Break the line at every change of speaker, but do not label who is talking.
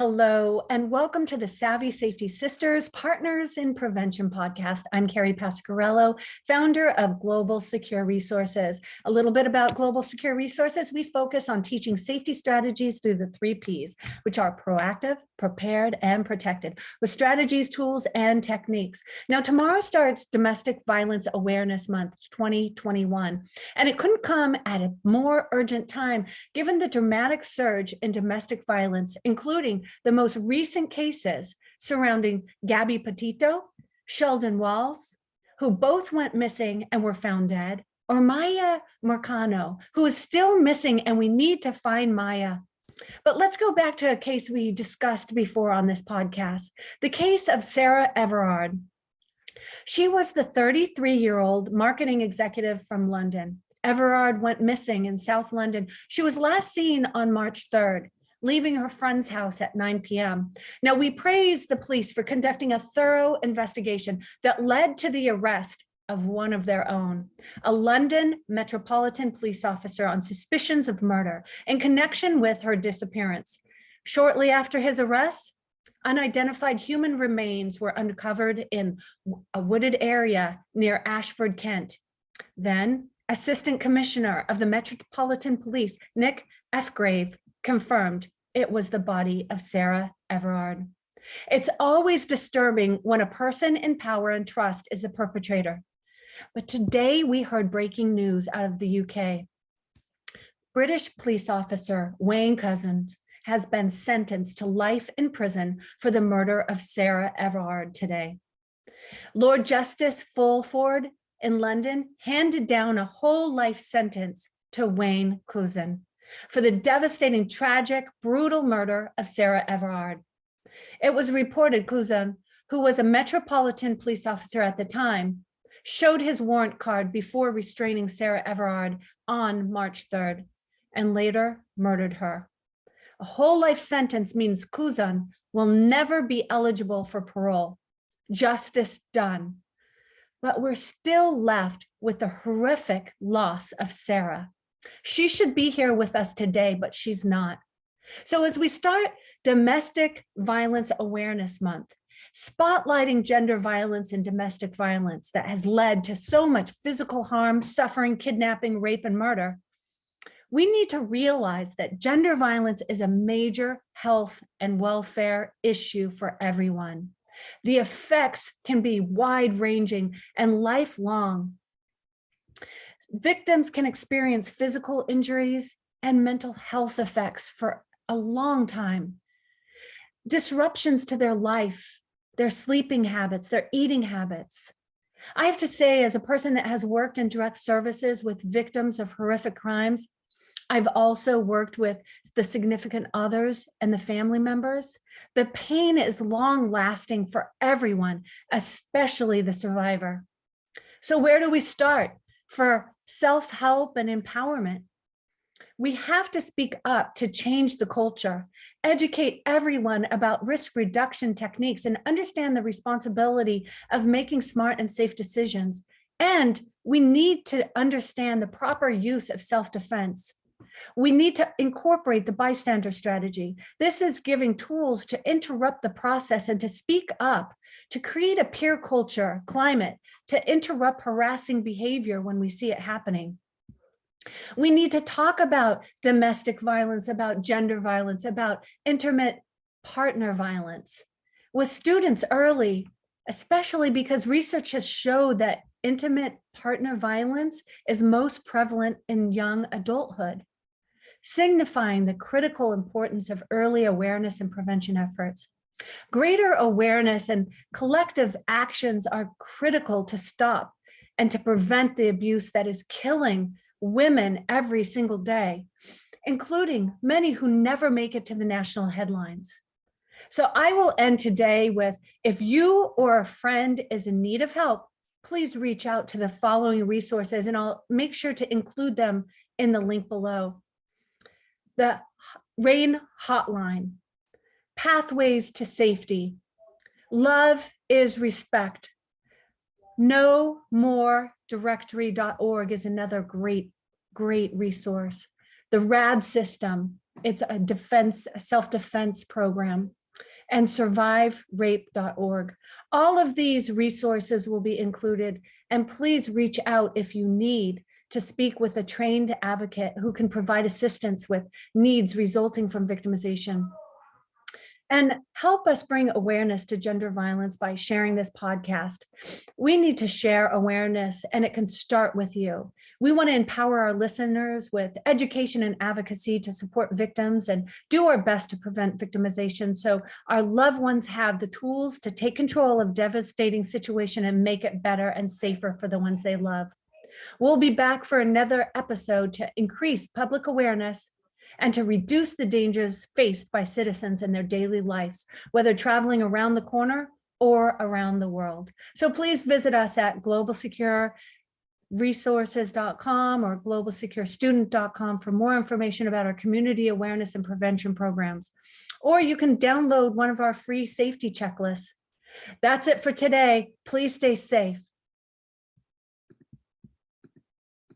Hello, and welcome to the Savvy Safety Sisters Partners in Prevention podcast. I'm Carrie Pasquarello, founder of Global Secure Resources. A little bit about Global Secure Resources. We focus on teaching safety strategies through the 3 Ps, which are proactive, prepared, and protected, with strategies, tools, and techniques. Now, tomorrow starts Domestic Violence Awareness Month 2021, and it couldn't come at a more urgent time given the dramatic surge in domestic violence, including the most recent cases surrounding Gabby Petito, Sheridan Wahl, who both went missing and were found dead, or Miya Marcano, who is still missing, and we need to find Miya. But let's go back to a case we discussed before on this podcast, the case of Sarah Everard. She was the 33-year-old marketing executive from London. Everhard went missing in South London. She was last seen on March 3rd. Leaving her friend's house at 9 p.m. Now, we praise the police for conducting a thorough investigation that led to the arrest of one of their own, a London Metropolitan Police officer on suspicions of murder in connection with her disappearance. Shortly after his arrest, unidentified human remains were uncovered in a wooded area near Ashford, Kent. Then, Assistant Commissioner of the Metropolitan Police, Nick Efgrave, confirmed it was the body of Sarah Everard. It's always disturbing when a person in power and trust is the perpetrator. But today we heard breaking news out of the UK. British police officer Wayne Couzens has been sentenced to life in prison for the murder of Sarah Everard today. Lord Justice Fulford in London handed down a whole life sentence to Wayne Couzens for the devastating, tragic, brutal murder of Sarah Everard. It was reported Couzens, who was a Metropolitan Police officer at the time, showed his warrant card before restraining Sarah Everard on March 3rd and later murdered her. A whole life sentence means Couzens will never be eligible for parole. Justice done. But we're still left with the horrific loss of Sarah. She should be here with us today, but she's not. So as we start Domestic Violence Awareness Month, spotlighting gender violence and domestic violence that has led to so much physical harm, suffering, kidnapping, rape, and murder, we need to realize that gender violence is a major health and welfare issue for everyone. The effects can be wide-ranging and lifelong. Victims can experience physical injuries and mental health effects for a long time. Disruptions to their life, their sleeping habits, their eating habits. I have to say, as a person that has worked in direct services with victims of horrific crimes, I've also worked with the significant others and the family members. The pain is long lasting for everyone, especially the survivor. So where do we start for self-help and empowerment? We have to speak up to change the culture, educate everyone about risk reduction techniques, and understand the responsibility of making smart and safe decisions. And we need to understand the proper use of self-defense. We need to incorporate the bystander strategy. This is giving tools to interrupt the process and to speak up, to create a peer culture climate, to interrupt harassing behavior when we see it happening. We need to talk about domestic violence, about gender violence, about intimate partner violence with students early, especially because research has showed that intimate partner violence is most prevalent in young adulthood, signifying the critical importance of early awareness and prevention efforts. Greater awareness and collective actions are critical to stop and to prevent the abuse that is killing women every single day, including many who never make it to the national headlines. So I will end today with, if you or a friend is in need of help, please reach out to the following resources, and I'll make sure to include them in the link below. The RAIN Hotline, Pathways to Safety, Love is Respect, NoMoreDirectory.org is another great resource. the RAD system, it's a self-defense program, and surviverape.org. All of these resources will be included, and please reach out if you need to speak with a trained advocate who can provide assistance with needs resulting from victimization. And help us bring awareness to gender violence by sharing this podcast. We need to share awareness, and it can start with you. We want to empower our listeners with education and advocacy to support victims and do our best to prevent victimization so our loved ones have the tools to take control of devastating situation and make it better and safer for the ones they love. We'll be back for another episode to increase public awareness and to reduce the dangers faced by citizens in their daily lives, whether traveling around the corner or around the world. So please visit us at globalsecureresources.com or globalsecurestudent.com for more information about our community awareness and prevention programs. Or you can download one of our free safety checklists. That's it for today. Please stay safe.